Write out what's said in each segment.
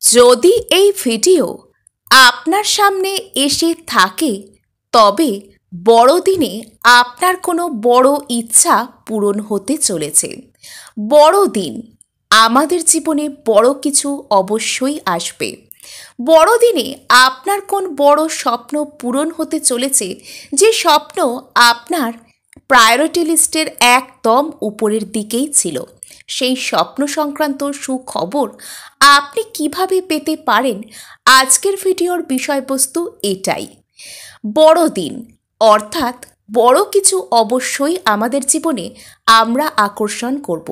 যদি এই ভিডিও আপনার সামনে এসে থাকে তবে বড়দিনে আপনার কোনো বড় ইচ্ছা পূরণ হতে চলেছে। বড়দিন আমাদের জীবনে বড় কিছু অবশ্যই আসবে। বড়দিনে আপনার কোন বড় স্বপ্ন পূরণ হতে চলেছে, যে স্বপ্ন আপনার প্রায়োরিটি লিস্টের একদম উপরের দিকেই ছিল, সেই স্বপ্ন সংক্রান্ত সুখবর আপনি কিভাবে পেতে পারেন, আজকের ভিডিওর বিষয়বস্তু এটাই। বড়দিন অর্থাৎ বড় কিছু অবশ্যই আমাদের জীবনে আমরা আকর্ষণ করব।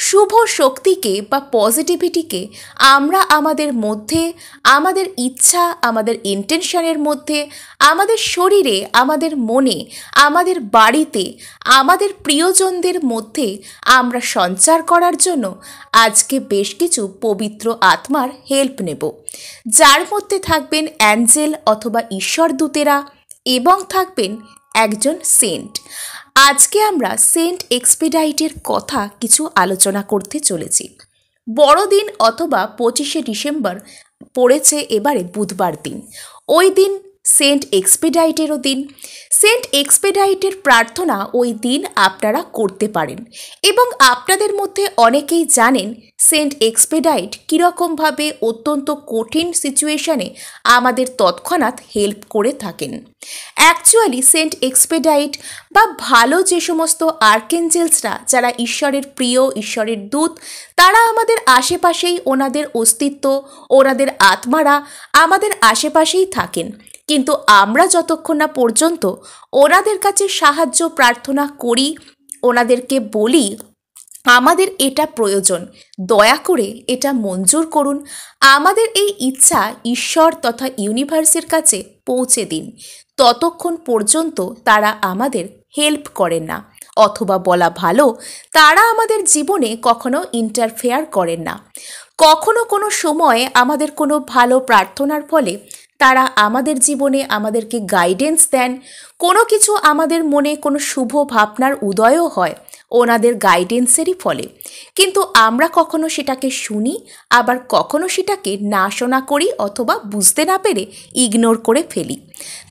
শুভ শক্তিকে বা পজিটিভিটিকে আমরা আমাদের মধ্যে, আমাদের ইচ্ছা, আমাদের ইন্টেনশনের মধ্যে, আমাদের শরীরে, আমাদের মনে, আমাদের বাড়িতে, আমাদের প্রিয়জনদের মধ্যে আমরা সঞ্চার করার জন্য আজকে বেশ কিছু পবিত্র আত্মার হেল্প নেব, যার মধ্যে থাকবেন অ্যাঞ্জেল অথবা ঈশ্বর দূতেরা এবং থাকবেন একজন সেন্ট। আজকে আমরা সেন্ট এক্সপেডাইটের কথা কিছু আলোচনা করতে চলেছি। বড়দিন অথবা 25শে ডিসেম্বর পড়েছে এবারে বুধবার দিন। ওই দিন সেন্ট এক্সপেডাইটেরও দিন। সেন্ট এক্সপেডাইটের প্রার্থনা ওই দিন আপনারা করতে পারেন এবং আপনাদের মধ্যে অনেকেই জানেন সেন্ট এক্সপেডাইট কীরকমভাবে অত্যন্ত কঠিন সিচুয়েশানে আমাদের তৎক্ষণাৎ হেল্প করে থাকেন। অ্যাকচুয়ালি সেন্ট এক্সপেডাইট বা ভালো যে সমস্ত আর্কেঞ্জেলসরা, যারা ঈশ্বরের প্রিয়, ঈশ্বরের দূত, তারা আমাদের আশেপাশেই, ওনাদের অস্তিত্ব, ওনাদের আত্মারা আমাদের আশেপাশেই থাকেন। কিন্তু আমরা যতক্ষণ না পর্যন্ত ওনাদের কাছে সাহায্য প্রার্থনা করি, ওনাদেরকে বলি আমাদের এটা প্রয়োজন, দয়া করে এটা মঞ্জুর করুন, আমাদের এই ইচ্ছা ঈশ্বর তথা ইউনিভার্সের কাছে পৌঁছে দিন, ততক্ষণ পর্যন্ত তারা আমাদের হেল্প করেন না, অথবা বলা ভালো, তারা আমাদের জীবনে কখনো ইন্টারফেয়ার করেন না। কখনো কোনো সময়ে আমাদের কোনো ভালো প্রার্থনার ফলে তারা আমাদের জীবনে আমাদেরকে গাইডেন্স দেন, কোনো কিছু আমাদের মনে কোনো শুভ ভাবনার উদয়ও হয় ওনাদের গাইডেন্সেরই ফলে। কিন্তু আমরা কখনো সেটাকে শুনি, আবার কখনো সেটাকে না শোনা করি অথবা বুঝতে না পেরে ইগনোর করে ফেলি।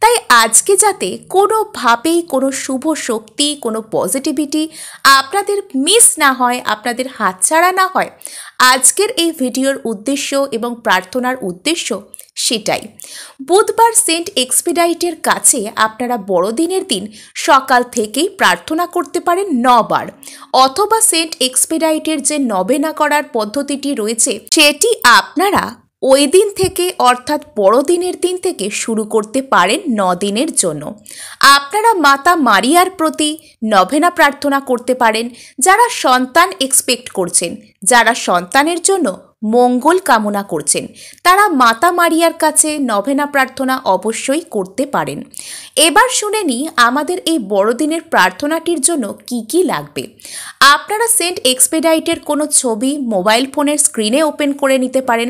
তাই আজকে যাতে কোনোভাবেই কোনো শুভ শক্তি, কোনো পজিটিভিটি আপনাদের মিস না হয়, আপনাদের হাতছাড়া না হয়, আজকের এই ভিডিওর উদ্দেশ্য এবং প্রার্থনার উদ্দেশ্য সেটাই। বুধবার সেন্ট এক্সপেডাইটের কাছে আপনারা বড়দিনের দিন সকাল থেকেই প্রার্থনা করতে পারেন 9 বার, অথবা সেন্ট এক্সপেডাইটের যে নবেনা করার পদ্ধতিটি রয়েছে সেটি আপনারা ওই দিন থেকে অর্থাৎ বড়দিনের দিন থেকে শুরু করতে পারেন 9 দিনের জন্য। আপনারা মাতা মারিয়ার প্রতি নভেনা প্রার্থনা করতে পারেন, যারা সন্তান এক্সপেক্ট করছেন, যারা সন্তানের জন্য মঙ্গল কামনা করছেন, তারা মাতা মারিয়ার কাছে নভেনা প্রার্থনা অবশ্যই করতে পারেন। এবার শুনে নিই আমাদের এই বড়দিনের প্রার্থনাটির জন্য কি কি লাগবে। আপনারা সেন্ট এক্সপেডাইটের কোনো ছবি মোবাইল ফোনের স্ক্রিনে ওপেন করে নিতে পারেন।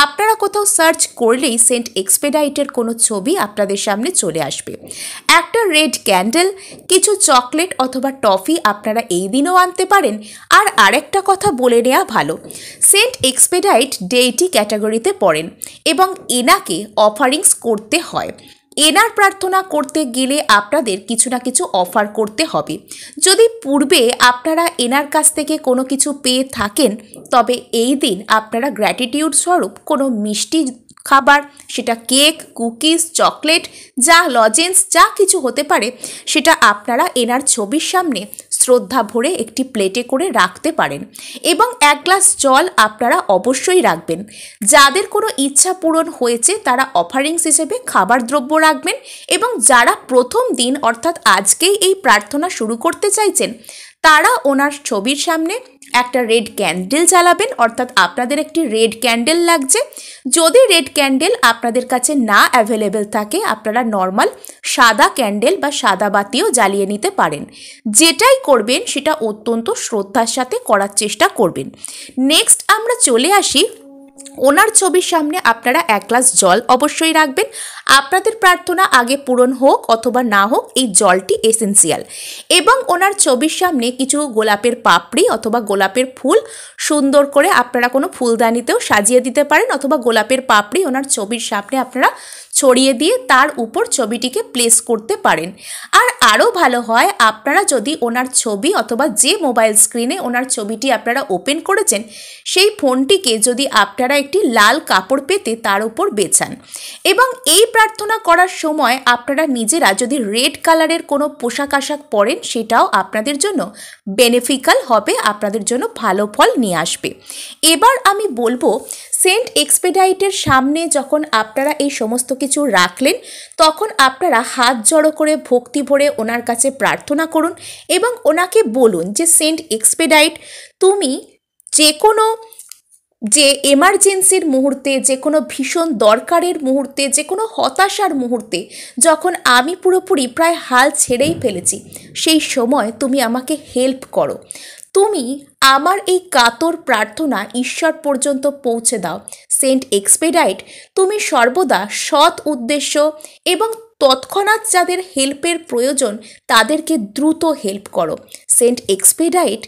আপনারা কোথাও সার্চ করলেই সেন্ট এক্সপেডাইটের কোনো ছবি আপনাদের সামনে চলে আসবে। একটা রেড ক্যান্ডেল, কিছু চকলেট অথবা টফি আপনারা এই দিনও আনতে পারেন। আর আরেকটা কথা বলে নেওয়া ভালো, সেন্ট এক্সপেডাইট ডেইটি ক্যাটাগরিতে পড়েন এবং এনাকে অফারিংস করতে হয়। এনার প্রার্থনা করতে গেলে আপনাদের কিছু না কিছু অফার করতে হবে। যদি পূর্বে আপনারা এনার কাছ থেকে কোনো কিছু পেয়ে থাকেন, তবে এই দিন আপনারা গ্র্যাটিটিউড স্বরূপ কোনো মিষ্টি খাবার, সেটা কেক, কুকিজ, চকলেট, যা লজেন্স, যা কিছু হতে পারে, সেটা আপনারা এনার ছবির সামনে শ্রদ্ধা ভরে একটি প্লেটে করে রাখতে পারেন এবং 1 গ্লাস জল আপনারা অবশ্যই রাখবেন। যাদের কোনো ইচ্ছা পূরণ হয়েছে তারা অফারিংস হিসেবে খাবার দ্রব্য রাখবেন এবং যারা প্রথম দিন অর্থাৎ আজকেই এই প্রার্থনা শুরু করতে চাইছেন, তারা ওনার ছবির সামনে একটা রেড ক্যান্ডেল জ্বালাবেন, অর্থাৎ আপনাদের একটি রেড ক্যান্ডেল লাগছে। যদি রেড ক্যান্ডেল আপনাদের কাছে না অ্যাভেলেবেল থাকে, আপনারা নর্মাল সাদা ক্যান্ডেল বা সাদা বাতিও জ্বালিয়ে নিতে পারেন। যেটাই করবেন সেটা অত্যন্ত শ্রদ্ধার সাথে করার চেষ্টা করবেন। নেক্সট আমরা চলে আসি, ওনার ছবির সামনে আপনারা 1 গ্লাস জল অবশ্যই রাখবেন আপনাদের প্রার্থনা আগে পূরণ হোক অথবা না হোক, এই জলটি এসেন্সিয়াল। এবং ওনার ছবির সামনে কিছু গোলাপের পাপড়ি অথবা গোলাপের ফুল সুন্দর করে আপনারা কোনো ফুলদানিতেও সাজিয়ে দিতে পারেন, অথবা গোলাপের পাপড়ি ওনার ছবির সামনে আপনারা ছড়িয়ে দিয়ে তার উপর ছবিটিকে প্লেস করতে পারেন। আর আরও ভালো হয় আপনারা যদি ওনার ছবি অথবা যে মোবাইল স্ক্রিনে ওনার ছবিটি আপনারা ওপেন করেছেন সেই ফোনটিকে যদি আপনারা একটি লাল কাপড় পেতে তার উপর বেছান, এবং এই প্রার্থনা করার সময় আপনারা নিজেরা যদি রেড কালারের কোনো পোশাক আশাক পরেন সেটাও আপনাদের জন্য বেনিফিক্যাল হবে, আপনাদের জন্য ভালো ফল নিয়ে আসবে। এবার আমি বলবো সেন্ট এক্সপেডাইটের সামনে যখন আপনারা এই সমস্ত কিছু রাখলেন তখন আপনারা হাত জড়ো করে ভক্তি ভরে ওনার কাছে প্রার্থনা করুন এবং ওনাকে বলুন যে সেন্ট এক্সপেডাইট, তুমি যে এমার্জেন্সির মুহূর্তে, যে কোনো ভীষণ দরকারের মুহূর্তে, যে কোনো হতাশার মুহূর্তে যখন আমি পুরোপুরি প্রায় হাল ছেড়েই ফেলেছি, সেই সময় তুমি আমাকে হেল্প করো। তুমি আমার এই কাতর প্রার্থনা ঈশ্বর পর্যন্ত পৌঁছে দাও। সেন্ট এক্সপেডাইট, তুমি সর্বদা সৎ উদ্দেশ্য এবং তৎক্ষণাৎ যাদের হেল্পের প্রয়োজন তাদেরকে দ্রুত হেল্প করো। Sent expedite,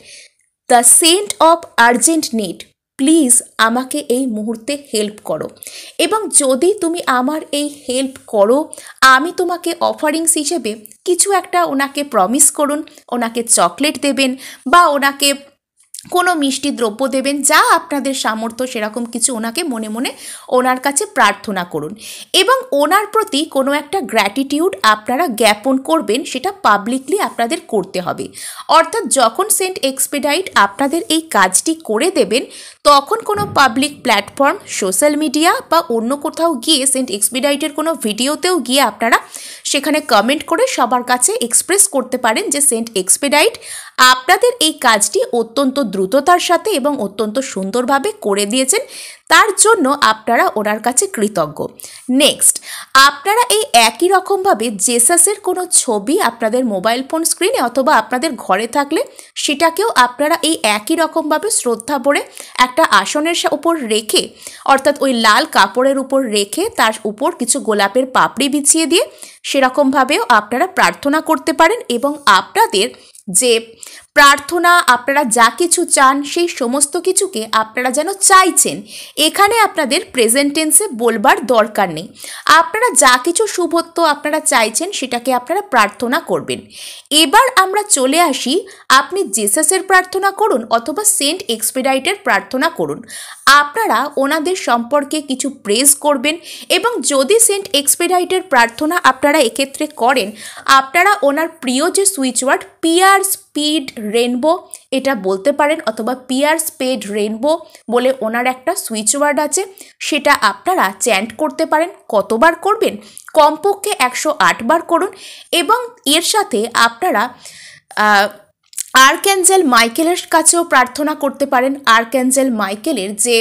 the sense of urgent need, please আমাকে এই মুহূর্তে হেল্প করো। এবং যদি তুমি আমার এই হেল্প করো, আমি তোমাকে অফারিংস হিসেবে কিছু একটা ওনাকে প্রমিস করুন, ওনাকে চকলেট দেবেন বা ওনাকে কোনো মিষ্টি দ্রব্য দেবেন, যা আপনাদের সামর্থ্য সেরকম কিছু ওনাকে মনে মনে ওনার কাছে প্রার্থনা করুন এবং ওনার প্রতি কোনো একটা গ্র্যাটিটিউড আপনারা জ্ঞাপন করবেন, সেটা পাবলিকলি আপনাদের করতে হবে। অর্থাৎ যখন সেন্ট এক্সপেডাইট আপনাদের এই কাজটি করে দেবেন তখন কোনো পাবলিক প্ল্যাটফর্ম, সোশ্যাল মিডিয়া বা অন্য কোথাও গিয়ে সেন্ট এক্সপেডাইটের কোনো ভিডিওতেও গিয়ে আপনারা সেখানে কমেন্ট করে সবার কাছে এক্সপ্রেস করতে পারেন যে সেন্ট এক্সপেডাইট আপনাদের এই কাজটি অত্যন্ত দ্রুততার সাথে এবং অত্যন্ত সুন্দরভাবে করে দিয়েছেন, তার জন্য আপনারা ওনার কাছে কৃতজ্ঞ। নেক্সট, আপনারা এই একই রকমভাবে জেসাসের কোনো ছবি আপনাদের মোবাইল ফোন স্ক্রিনে অথবা আপনাদের ঘরে থাকলে সেটাকেও আপনারা এই একই রকমভাবে শ্রদ্ধা ভরে একটা আসনের উপর রেখে, অর্থাৎ ওই লাল কাপড়ের উপর রেখে তার উপর কিছু গোলাপের পাপড়ি বিছিয়ে দিয়ে সেরকমভাবেও আপনারা প্রার্থনা করতে পারেন এবং আপনাদের যে প্রার্থনা, আপনারা যা কিছু চান সেই সমস্ত কিছুকে আপনারা যেন চাইছেন, এখানে আপনাদের প্রেজেন্ট টেন্সে বলবার দরকার নেই। আপনারা যা কিছু শুভত্ব আপনারা চাইছেন সেটাকে আপনারা প্রার্থনা করবেন। এবার আমরা চলে আসি, আপনি জেসাসের প্রার্থনা করুন অথবা সেন্ট এক্সপেডাইটের প্রার্থনা করুন, আপনারা ওনাদের সম্পর্কে কিছু প্রেজ করবেন এবং যদি সেন্ট এক্সপেডাইটের প্রার্থনা আপনারা এক্ষেত্রে করেন, আপনারা ওনার প্রিয় যে সুইচ ওয়ার্ড পিয়ার স্পিড রেনবো এটা বলতে পারেন, অথবা পিয়ার স্পেড রেনবো বলে ওনার একটা সুইচ ওয়ার্ড আছে, সেটা আপনারা চ্যান্ট করতে পারেন। কতবার করবেন? কমপক্ষে 108 বার করুন এবং এর সাথে আপনারা আর্কঅ্যাঞ্জেল মাইকেলের কাছেও প্রার্থনা করতে পারেন। আর্কঅ্যাঞ্জেল মাইকেলের যে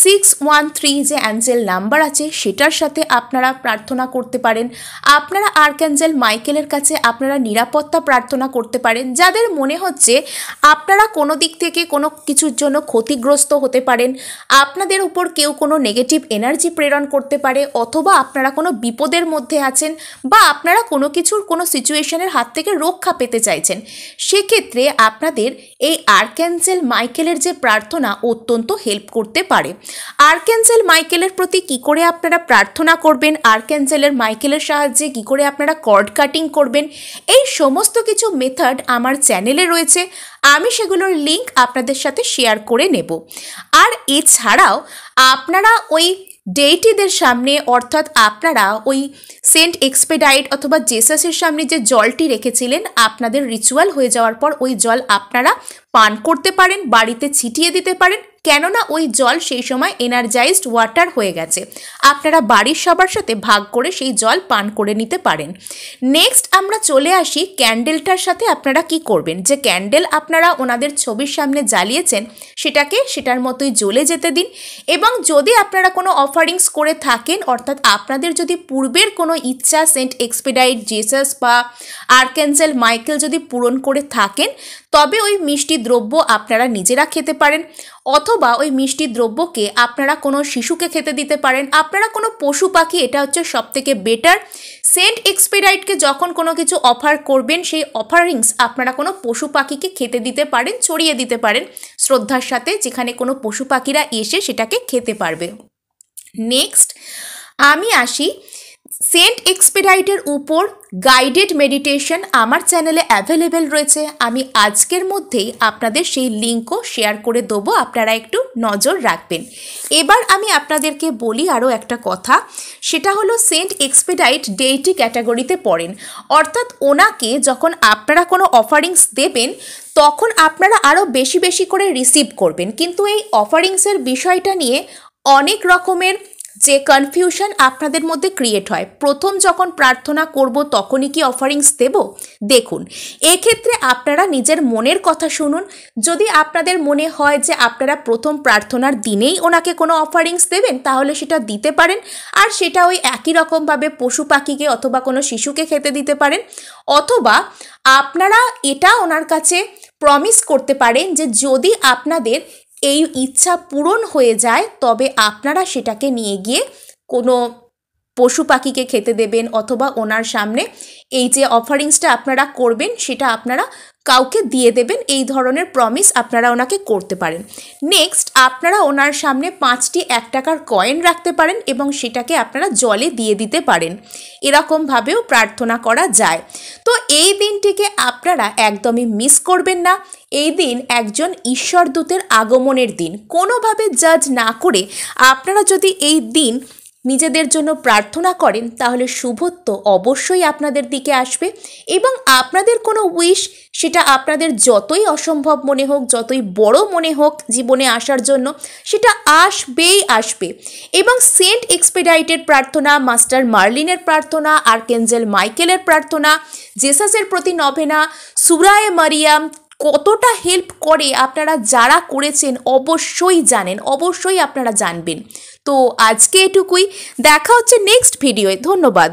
613 যে অ্যাঞ্জেল নাম্বার আছে সেটার সাথে আপনারা প্রার্থনা করতে পারেন। আপনারা আর্কঅ্যাঞ্জেল মাইকেলের কাছে আপনারা নিরাপত্তা প্রার্থনা করতে পারেন। যাদের মনে হচ্ছে আপনারা কোনো দিক থেকে কোনো কিছুর জন্য ক্ষতিগ্রস্ত হতে পারেন, আপনাদের উপর কেউ কোনো নেগেটিভ এনার্জি প্রেরণ করতে পারে, অথবা আপনারা কোনো বিপদের মধ্যে আছেন বা আপনারা কোনো কিছুর কোনো সিচুয়েশনের হাত থেকে রক্ষা পেতে চাইছেন, সেক্ষেত্রে আপনাদের এই আর্কঅ্যাঞ্জেল মাইকেলের যে প্রার্থনা অত্যন্ত হেল্প করতে পারে। আর্কঅ্যাঞ্জেল মাইকেলের প্রতি কি করে আপনারা প্রার্থনা করবেন, আর্কঅ্যাঞ্জেলের মাইকেলের সাহায্যে কি করে আপনারা কর্ড কাটিং করবেন, এই সমস্ত কিছু মেথড আমার চ্যানেলে রয়েছে, আমি সেগুলোর লিঙ্ক আপনাদের সাথে শেয়ার করে নেব। আর এছাড়াও আপনারা ওই ডেইটিদের সামনে, অর্থাৎ আপনারা ওই সেন্ট এক্সপেডাইট অথবা জেসাসের সামনে যে জলটি রেখেছিলেন, আপনাদের রিচুয়াল হয়ে যাওয়ার পর ওই জল আপনারা পান করতে পারেন, বাড়িতে ছিটিয়ে দিতে পারেন, কেননা ওই জল সেই সময় এনার্জাইজড ওয়াটার হয়ে গেছে। আপনারা বাড়ির সবার সাথে ভাগ করে সেই জল পান করে নিতে পারেন। নেক্সট আমরা চলে আসি ক্যান্ডেলটার সাথে আপনারা কি করবেন। যে ক্যান্ডেল আপনারা ওনাদের ছবির সামনে জ্বালিয়েছেন সেটাকে সেটার মতোই জ্বলে যেতে দিন এবং যদি আপনারা কোনো অফারিংস করে থাকেন, অর্থাৎ আপনাদের যদি পূর্বের কোনো ইচ্ছা সেন্ট এক্সপেডাইট, জেসাস বা আর্কঅ্যাঞ্জেল মাইকেল যদি পূরণ করে থাকেন, তবে ওই মিষ্টি দ্রব্য আপনারা নিজেরা খেতে পারেন, অথবা অথবা ওই মিষ্টি দ্রব্যকে আপনারা কোনো শিশুকে খেতে দিতে পারেন, আপনারা কোনো পশু পাখি, এটা হচ্ছে সবথেকে বেটার। সেন্ট এক্সপেডাইটকে যখন কোনো কিছু অফার করবেন সেই অফারিংস আপনারা কোনো পশু পাখিকে খেতে দিতে পারেন, ছড়িয়ে দিতে পারেন শ্রদ্ধার সাথে, যেখানে কোনো পশু পাখিরা এসে সেটাকে খেতে পারবে। নেক্সট আমি আসি, সেন্ট এক্সপেডাইটের উপর গাইডেড মেডিটেশন আমার চ্যানেলে অ্যাভেলেবেল রয়েছে। আমি আজকের মধ্যেই আপনাদের সেই লিঙ্কও শেয়ার করে দেবো, আপনারা একটু নজর রাখবেন। এবার আমি আপনাদেরকে বলি আরও একটা কথা, সেটা হলো সেন্ট এক্সপেডাইট ডেইটি ক্যাটাগরিতে পড়েন, অর্থাৎ ওনাকে যখন আপনারা কোনো অফারিংস দেবেন তখন আপনারা আরও বেশি বেশি করে রিসিভ করবেন। কিন্তু এই অফারিংসের বিষয়টা নিয়ে অনেক রকমের যে কনফিউশন আপনাদের মধ্যে ক্রিয়েট হয়। প্রথম যখন প্রার্থনা করব তখনই কি অফারিংস দেব? দেখুন, এক্ষেত্রে আপনারা নিজের মনের কথা শুনুন। যদি আপনাদের মনে হয় যে আপনারা প্রথম প্রার্থনার দিনেই ওনাকে কোনো অফারিংস দেবেন, তাহলে সেটা দিতে পারেন, আর সেটা ওই একই রকমভাবে পশু পাখিকে অথবা কোনো শিশুকে খেতে দিতে পারেন। অথবা আপনারা এটা ওনার কাছে প্রমিস করতে পারেন যে যদি আপনাদের এই ইচ্ছা পূরণ হয়ে যায় তবে আপনারা সেটাকে নিয়ে গিয়ে কোনো পশু পাখিকে খেতে দেবেন, অথবা ওনার সামনে এই যে অফারিংসটা আপনারা করবেন সেটা আপনারা কাউকে দিয়ে দেবেন। এই ধরনের প্রমিস আপনারা ওনাকে করতে পারেন। নেক্সট, আপনারা ওনার সামনে 5টি 1 টাকার কয়েন রাখতে পারেন এবং সেটাকে আপনারা জলে দিয়ে দিতে পারেন। এরকমভাবেও প্রার্থনা করা যায়। তো এই দিনটিকে আপনারা একদমই মিস করবেন না। এই দিন একজন ঈশ্বরদূতের আগমনের দিন। কোনোভাবে জাজ না করে আপনারা যদি এই দিন নিজেদের জন্য প্রার্থনা করেন তাহলে শুভত্ব অবশ্যই আপনাদের দিকে আসবে, এবং আপনাদের কোনো উইশ, সেটা আপনাদের যতই অসম্ভব মনে হোক, যতই বড় মনে হোক জীবনে আসার জন্য, সেটা আসবেই আসবে। এবং সেন্ট এক্সপেডাইটের প্রার্থনা, মাস্টার মার্লিনের প্রার্থনা, আর্কেঞ্জেল মাইকেলের প্রার্থনা, জেসাসের প্রতি নভেনা, সুরায়ে মারিয়াম কতটা হেল্প করে আপনারা যারা করেছেন অবশ্যই জানেন, অবশ্যই আপনারা জানবেন। তো আজকে এটুকুই, দেখা হচ্ছে নেক্সট ভিডিওয়ে। ধন্যবাদ।